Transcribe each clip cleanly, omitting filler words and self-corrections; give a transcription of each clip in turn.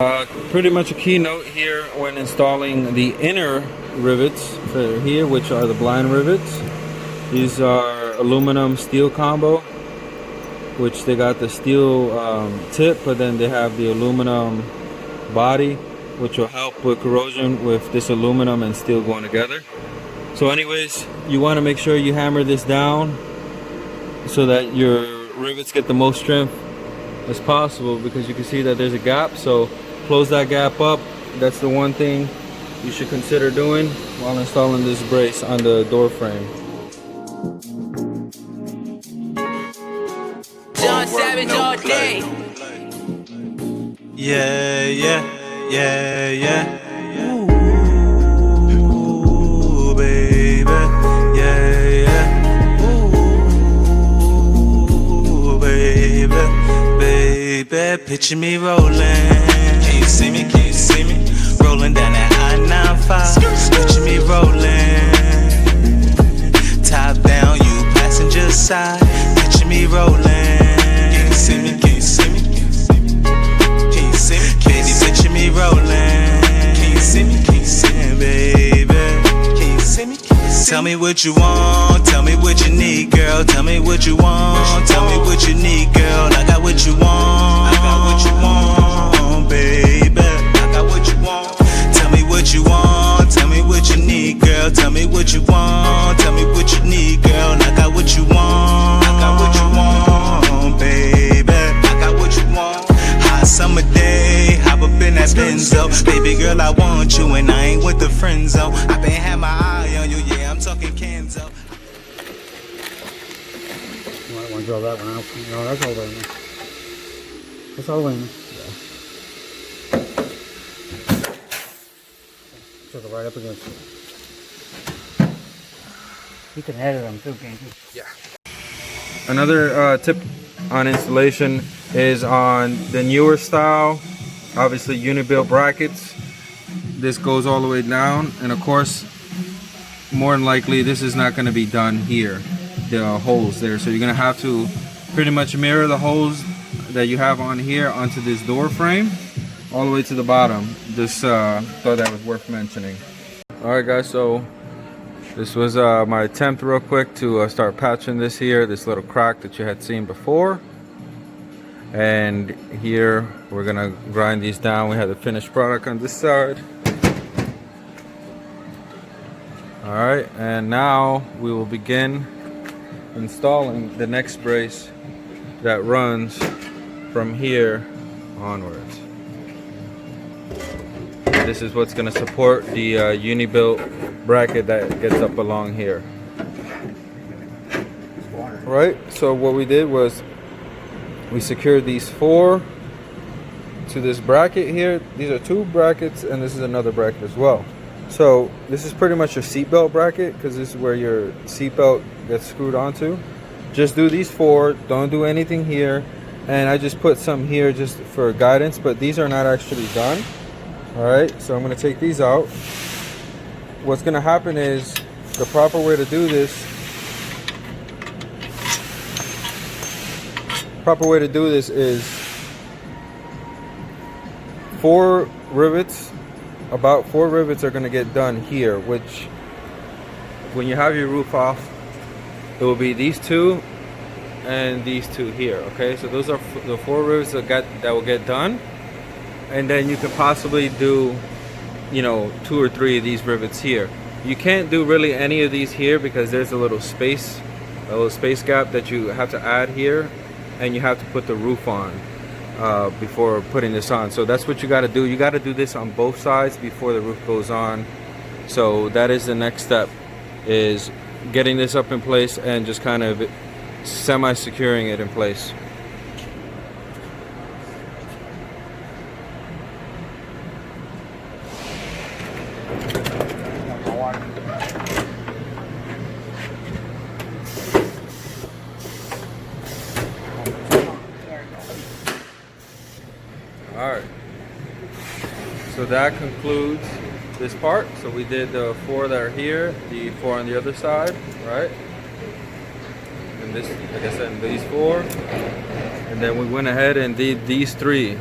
Pretty much a keynote here when installing the inner rivets for here, which are the blind rivets. These are aluminum steel combo, which they got the steel tip, but then they have the aluminum body, which will help with corrosion with this aluminum and steel going together. So anyways, you want to make sure you hammer this down so that your rivets get the most strength as possible, because you can see that there's a gap. So close that gap up. That's the one thing you should consider doing while installing this brace on the door frame. Yeah, yeah, yeah, yeah. Ooh, baby, yeah, yeah. Ooh, baby, baby, picture me rolling. Can you see me? Can you see me? Rolling down that I-95. Picture me rolling. Top down, you passenger side. Picture me rolling. Can you see me? Can you see me? Baby, picture me rolling. Can you see me? Can you see me, baby? Can you see me? Tell me what you want. Tell me what you need, girl. Tell me what you want. Tell me what you need, girl. I got what you want. I got what you want, baby. I got what you want. Tell me what you want. Tell me what you need, girl. Tell me what you want. Tell me what you need, girl. I got what you want. I got what you want, baby. I got what you want. Hot summer day, hop up in that Benzo. Baby girl, I want you and I ain't with the friend zone. I been had my eye on you, yeah, I'm talking Kenzo. You might want to draw that one out. No, that's all the way in. That's all the way in. Yeah. Took it right up against it. You can edit them too, can't you? Yeah. Another tip on installation is on the newer style, obviously unibilt brackets. This goes all the way down, and of course more than likely this is not going to be done here, the holes there, so you're going to have to pretty much mirror the holes that you have on here onto this door frame all the way to the bottom. Just thought that was worth mentioning. Alright guys, so this was my attempt real quick to start patching this here, this little crack that you had seen before. And here we're gonna grind these down. We have the finished product on this side. Alright, and now we will begin installing the next brace that runs from here onwards. This is what's gonna support the unibilt bracket that gets up along here. Right, so what we did was we secured these four to this bracket here. These are two brackets, and this is another bracket as well. So this is pretty much your seatbelt bracket, because this is where your seatbelt gets screwed onto. Just do these four, don't do anything here. And I just put some here just for guidance, but these are not actually done. Alright, so I'm going to take these out. What's going to happen is, the proper way to do this, is 4 rivets. About 4 rivets are going to get done here, which when you have your roof off, it will be these 2 and these 2 here. Okay, so those are the 4 rivets that will get done, and then you could possibly do, you know, 2 or 3 of these rivets here. You can't do really any of these here because there's a little space gap that you have to add here, and you have to put the roof on before putting this on. So that's what you got to do. You got to do this on both sides before the roof goes on. So that is the next step, is getting this up in place and just kind of semi-securing it in place. Alright, so that concludes this part. So we did the 4 that are here, the 4 on the other side, right? And this, like I said, these 4. And then we went ahead and did these 3,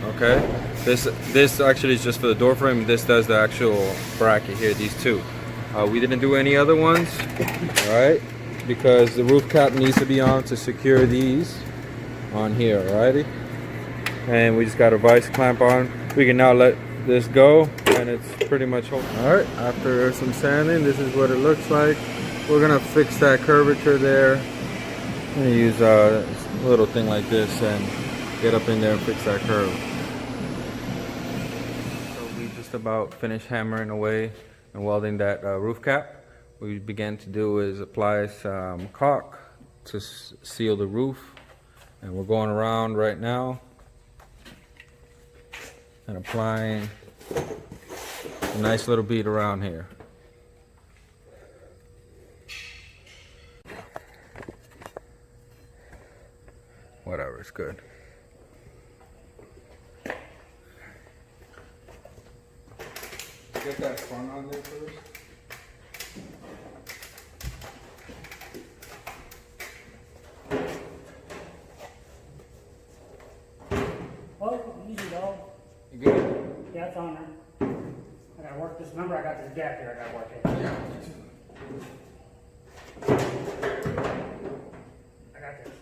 okay? This actually is just for the door frame. This does the actual bracket here, these two. We didn't do any other ones, all right, because the roof cap needs to be on to secure these on here, alrighty. And we just got a vice clamp on. We can now let this go, and it's pretty much all right. After some sanding, this is what it looks like. We're gonna fix that curvature there. I'm gonna use a little thing like this and get up in there and fix that curve. So we just about finished hammering away and welding that roof cap. What we began to do is apply some caulk to seal the roof, and we're going around right now and applying a nice little bead around here. Whatever, it's good. Get that front on there first. Oh, easy dog. You good? Yeah, it's on there. I gotta work this. Remember, I got this gap here. I gotta work it. Yeah. I got this.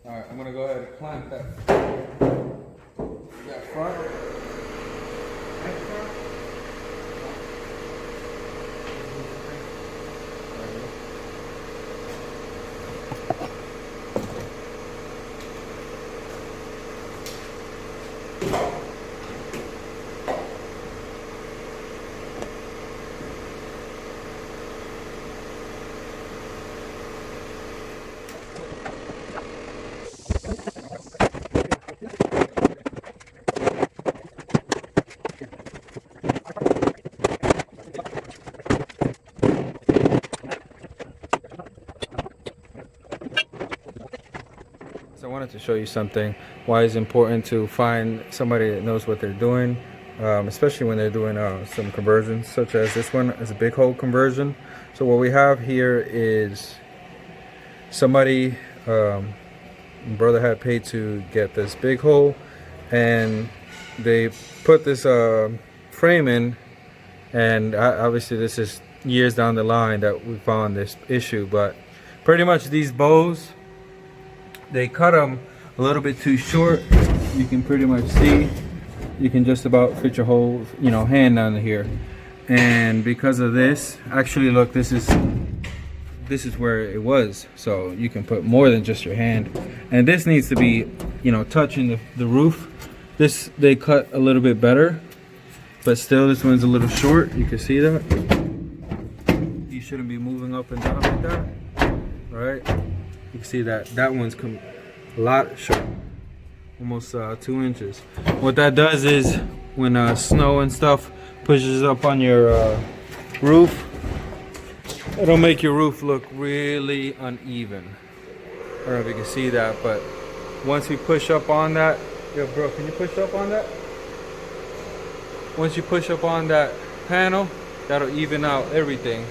Alright, I'm gonna go ahead and clamp that front. So I wanted to show you something, why it's important to find somebody that knows what they're doing, especially when they're doing some conversions, such as this one is a big hole conversion. So what we have here is somebody, brother had paid to get this big hole, and they put this frame in, and obviously this is years down the line that we found this issue, but pretty much these bows, they cut them a little bit too short. You can pretty much see, you can just about fit your whole, hand under here. And because of this, actually look, this is where it was. So you can put more than just your hand. And this needs to be, touching the roof. This, they cut a little bit better, but still this one's a little short. You can see that. You shouldn't be moving up and down like that, right? You can see that one's a lot short, almost 2 inches. What that does is when snow and stuff pushes up on your roof, it'll make your roof look really uneven. I don't know if you can see that, but once we push up on that, yo bro, can you push up on that? Once you push up on that panel, that'll even out everything.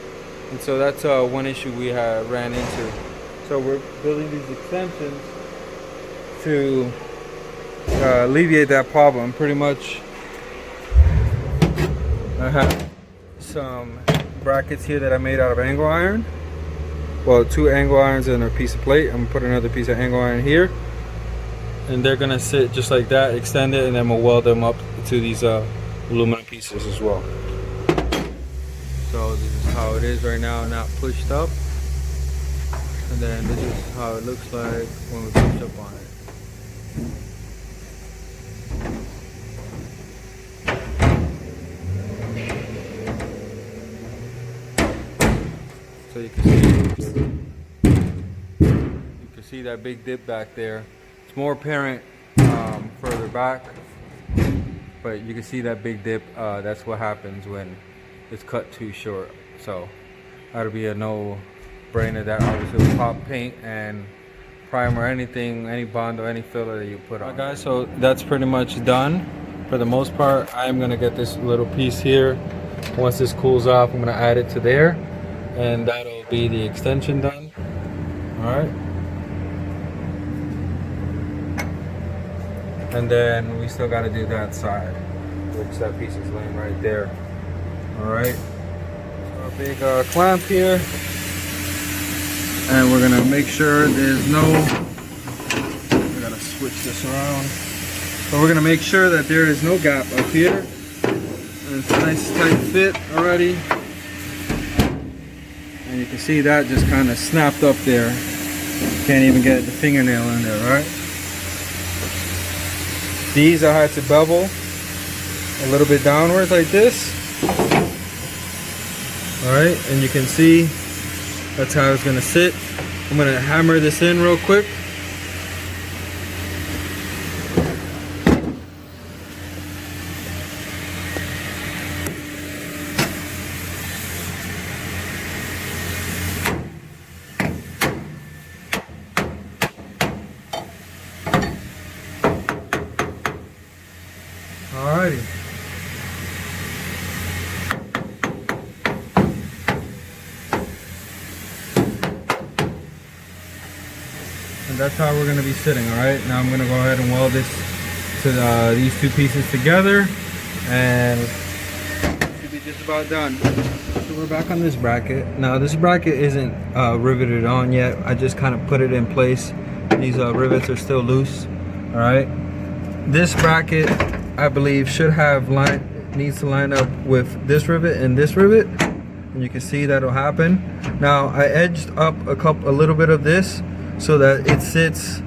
And so that's one issue we ran into. So we're building these extensions to alleviate that problem. Pretty much I have some brackets here that I made out of angle iron. Well, 2 angle irons and a piece of plate. I'm gonna put another piece of angle iron here, and they're gonna sit just like that, extend it, and then we'll weld them up to these aluminum pieces as well. So this is how it is right now, not pushed up. And then this is how it looks like when we push up on it. So you can see that big dip back there. It's more apparent further back, but you can see that big dip. That's what happens when it's cut too short. So that'll be a no-brainer. That obviously will pop paint and primer, anything, any bond or any filler that you put on. Alright guys, so that's pretty much done for the most part. I'm gonna get this little piece here. Once this cools off, I'm gonna add it to there, and that'll be the extension done. All right. And then we still got to do that side, which that piece is laying right there. All right, a big clamp here, and we're gonna make sure there's no, we gotta switch this around, but we're gonna make sure that there is no gap up here, and it's a nice tight fit already. And you can see that just kind of snapped up there. Can't even get the fingernail in there, right? These I had to bevel a little bit downwards like this. Alright, and you can see that's how it's gonna sit. I'm gonna hammer this in real quick. Alrighty. And that's how we're going to be sitting. Alright, now I'm going to go ahead and weld this to these two pieces together, and should be just about done. So we're back on this bracket. Now this bracket isn't riveted on yet. I just kind of put it in place. These rivets are still loose. Alright, this bracket I believe should have needs to line up with this rivet and this rivet, and you can see that'll happen. Now I edged up a little bit of this so that it sits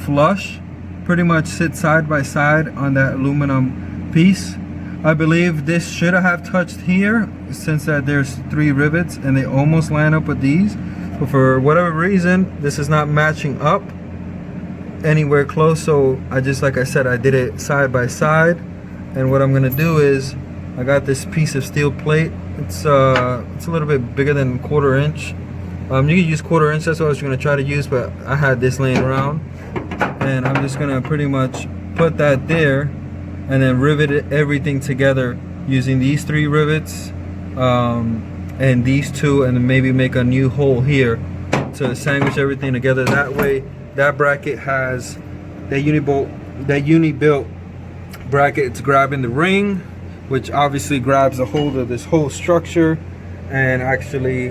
flush, pretty much sits side by side on that aluminum piece. I believe this should have touched here, since that there's 3 rivets and they almost line up with these, but for whatever reason this is not matching up anywhere close. So I just, like I said, I did it side by side. And what I'm gonna do is, I got this piece of steel plate. It's a little bit bigger than 1/4 inch. You can use 1/4 inch, that's what I was gonna try to use, but I had this laying around, and I'm just gonna pretty much put that there and then rivet everything together using these 3 rivets and these 2, and then maybe make a new hole here to sandwich everything together. That way that bracket has that unibilt bracket. It's grabbing the ring, which obviously grabs a hold of this whole structure, and actually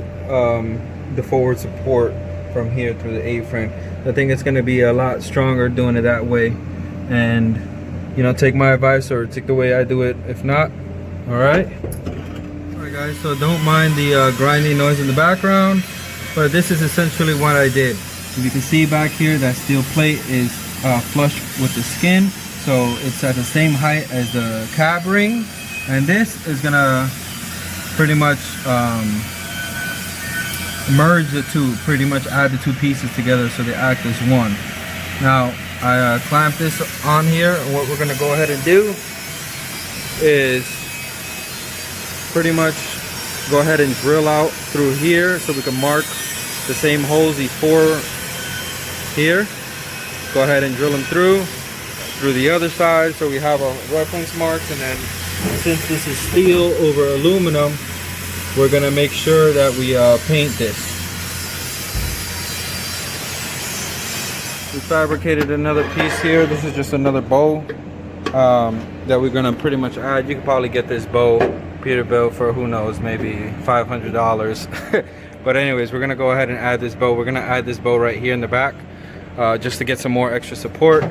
the forward support from here through the A-frame. I think it's going to be a lot stronger doing it that way, and you know, take my advice or take the way I do it if not. Alright guys, so don't mind the grinding noise in the background, but this is essentially what I did. You can see back here that steel plate is flush with the skin, so it's at the same height as the cab ring, and this is gonna pretty much merge the two, pretty much add the 2 pieces together so they act as one. Now I clamped this on here, and what we're gonna go ahead and do is pretty much go ahead and drill out through here so we can mark the same holes, these 4 here. Go ahead and drill them through the other side so we have our reference marks, and then since this is steel over aluminum, we're gonna make sure that we paint this. We fabricated another piece here. This is just another bow that we're gonna pretty much add. You could probably get this bow Peterbilt for, who knows, maybe $500. But anyways, we're gonna go ahead and add this bow. We're gonna add this bow right here in the back, just to get some more extra support.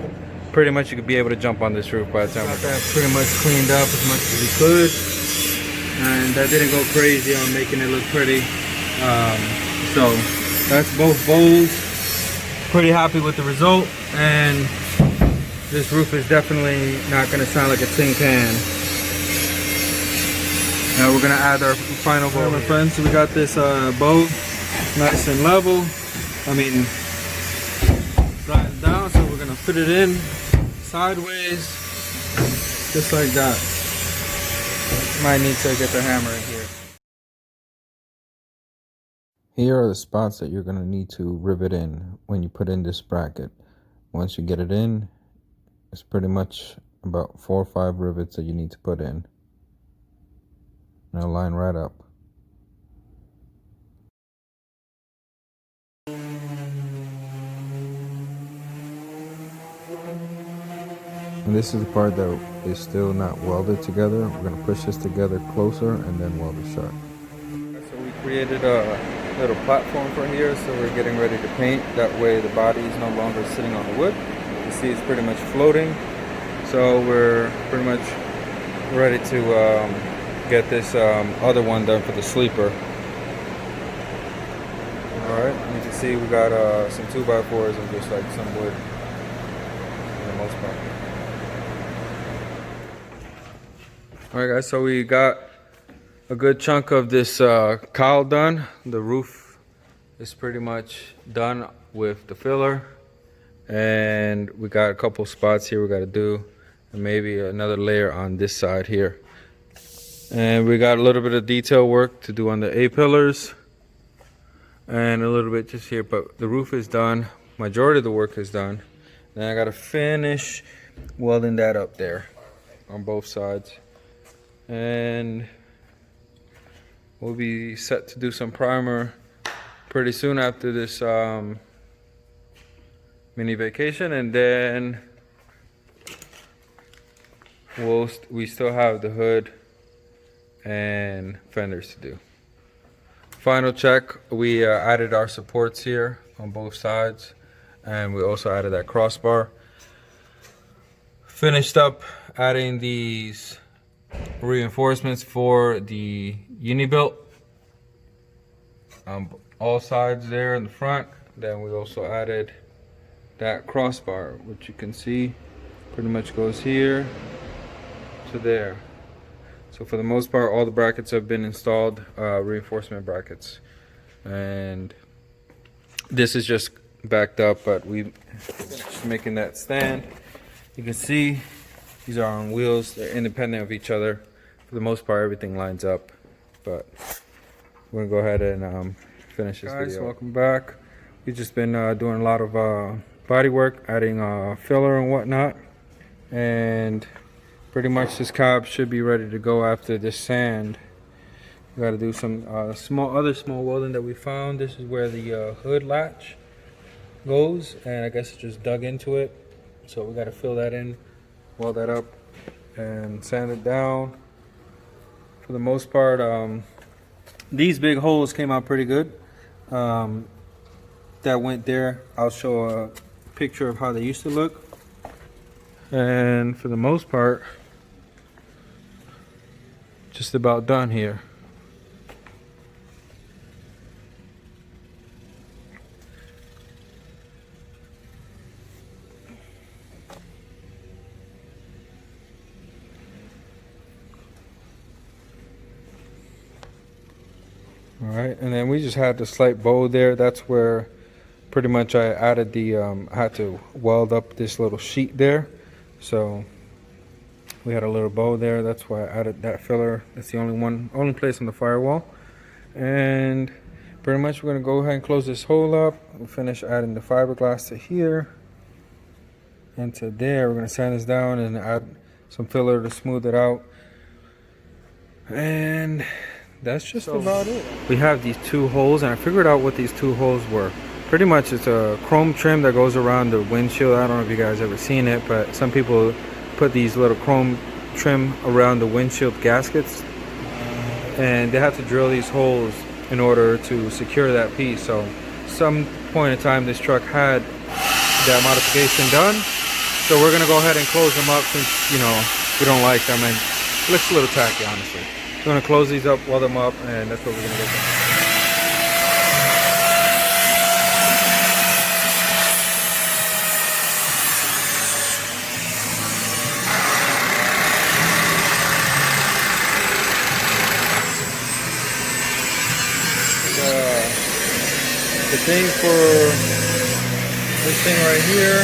Pretty much you could be able to jump on this roof by the time we're done. Pretty much cleaned up as much as we could, and that didn't go crazy on making it look pretty. So that's both bows. Pretty happy with the result, and this roof is definitely not going to sound like a tin can. Now we're going to add our final bow, my friends. So we got this bow nice and level. I mean, flattened down, so we're going to fit it in sideways, just like that. Might need to get the hammer in here. Here are the spots that you're going to need to rivet in when you put in this bracket. Once you get it in, it's pretty much about 4 or 5 rivets that you need to put in. Now line right up. And this is the part that is still not welded together. We're gonna push this together closer and then weld it shut. So we created a little platform for here, so we're getting ready to paint. That way the body is no longer sitting on the wood. You see it's pretty much floating. So we're pretty much ready to get this other one done for the sleeper. Alright, you can see we got some 2x4s and just like some wood for the most part. Alright guys, so we got a good chunk of this cowl done. The roof is pretty much done with the filler. And we got a couple spots here we got to do. And maybe another layer on this side here. And we got a little bit of detail work to do on the A-pillars. And a little bit just here, but the roof is done. Majority of the work is done. Then I got to finish welding that up there on both sides. And we'll be set to do some primer pretty soon after this mini vacation, and then we still have the hood and fenders to do. Final check, we added our supports here on both sides, and we also added that crossbar. Finished up adding these reinforcements for the unibilt on all sides there in the front. Then we also added that crossbar, which you can see pretty much goes here to there. So for the most part, all the brackets have been installed, reinforcement brackets, and this is just backed up, but we finished making that stand. You can see these are on wheels, they're independent of each other. For the most part, everything lines up, but we're gonna go ahead and finish this video. Welcome back. We've just been doing a lot of body work, adding filler and whatnot, and pretty much this cab should be ready to go after this sand. We got to do some other small welding that we found. This is where the hood latch goes, and I guess it just dug into it. So we got to fill that in, weld that up, and sand it down. For the most part, these big holes came out pretty good. That went there. I'll show a picture of how they used to look. And for the most part, just about done here. All right, and then we just had the slight bow there. That's where pretty much I added the I had to weld up this little sheet there. So we had a little bow there. That's why I added that filler. That's the only place on the firewall. And pretty much we're gonna go ahead and close this hole up. We'll finish adding the fiberglass to here and to there. We're gonna sand this down and add some filler to smooth it out. And that's just about it. We have these two holes, and I figured out what these two holes were. Pretty much it's a chrome trim that goes around the windshield. I don't know if you guys ever seen it, but some people put these little chrome trim around the windshield gaskets, and they have to drill these holes in order to secure that piece. So some point in time this truck had that modification done, so we're gonna go ahead and close them up since, you know, we don't like them and it looks a little tacky, honestly. We're gonna close these up, weld them up, and that's what we're gonna do. The thing for this thing right here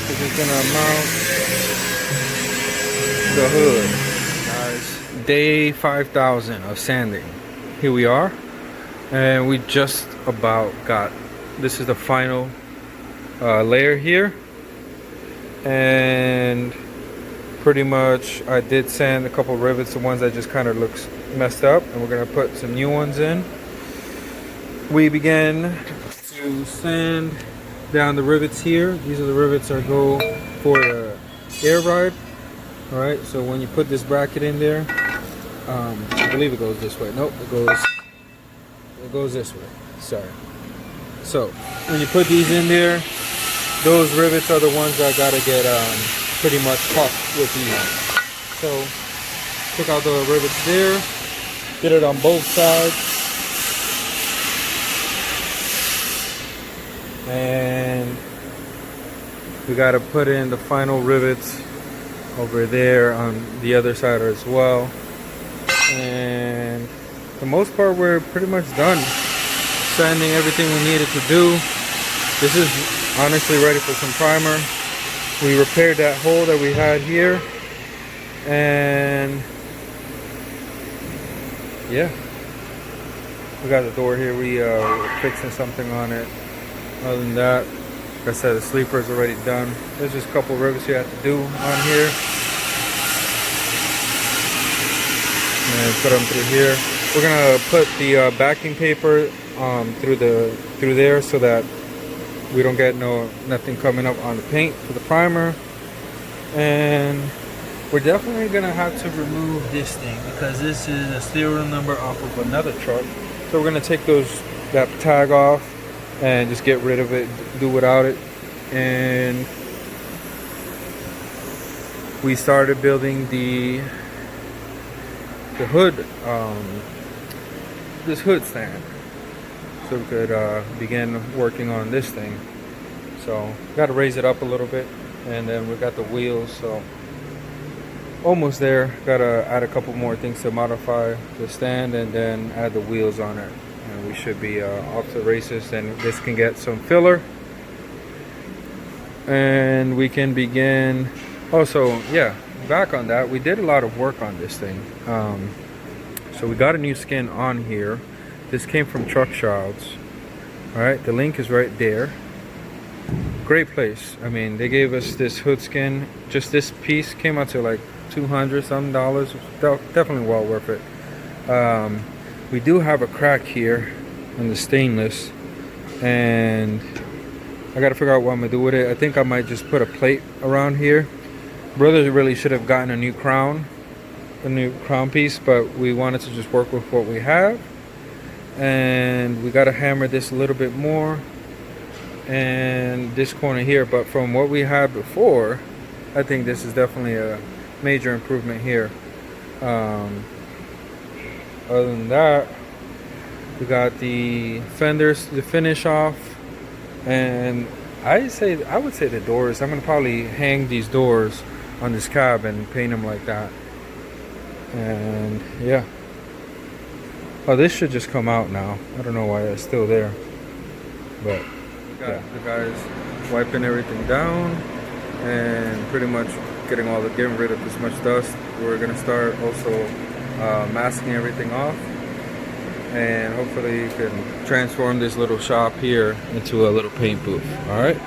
is it's gonna mount the hood. Guys, day 5,000 of sanding. Here we are, and we just about got, this is the final layer here, and pretty much I did sand a couple rivets, the ones that just kind of looks messed up, and we're gonna put some new ones in. We began to sand down the rivets here. These are the rivets that go for the air ride. All right, so when you put this bracket in there, I believe it goes this way. Nope, it goes this way. Sorry. So when you put these in there, those rivets are the ones that gotta get pretty much puffed with these. So took out the rivets there, did it on both sides, and we gotta put in the final rivets over there on the other side as well. And for the most part, we're pretty much done sanding everything we needed to do. This is honestly ready for some primer. We repaired that hole that we had here, and yeah, we got the door here. We're fixing something on it. Other than that, like I said, the sleeper is already done. There's just a couple rivets you have to do on here, and put them through here. We're gonna put the backing paper through there so that we don't get nothing coming up on the paint for the primer. And we're definitely gonna have to remove this thing because this is a serial number off of another truck. So we're gonna take that tag off and just get rid of it, do without it. And we started building the hood, this hood stand, so we could begin working on this thing. So got to raise it up a little bit, and then we got the wheels, so almost there. Got to add a couple more things to modify the stand and then add the wheels on it, and we should be off to the races. And this can get some filler, and we can begin. Also, yeah, back on that, we did a lot of work on this thing. So we got a new skin on here. This came from Truck Shrouds. All right, the link is right there. Great place. I mean, they gave us this hood skin. Just this piece came out to like $200 some. Definitely well worth it. We do have a crack here in the stainless, and I gotta figure out what I'm gonna do with it. I think I might just put a plate around here. Brother really should have gotten a new crown piece, but we wanted to just work with what we have. And we got to hammer this a little bit more, and this corner here. But from what we had before, I think this is definitely a major improvement here. Other than that, we got the fenders to finish off, and I would say the doors. I'm gonna probably hang these doors on this cab and paint them like that. And yeah. Oh, this should just come out now. I don't know why it's still there, but got the guys wiping everything down and pretty much getting rid of as much dust. We're gonna start also masking everything off, and hopefully you can transform this little shop here into a little paint booth. All right.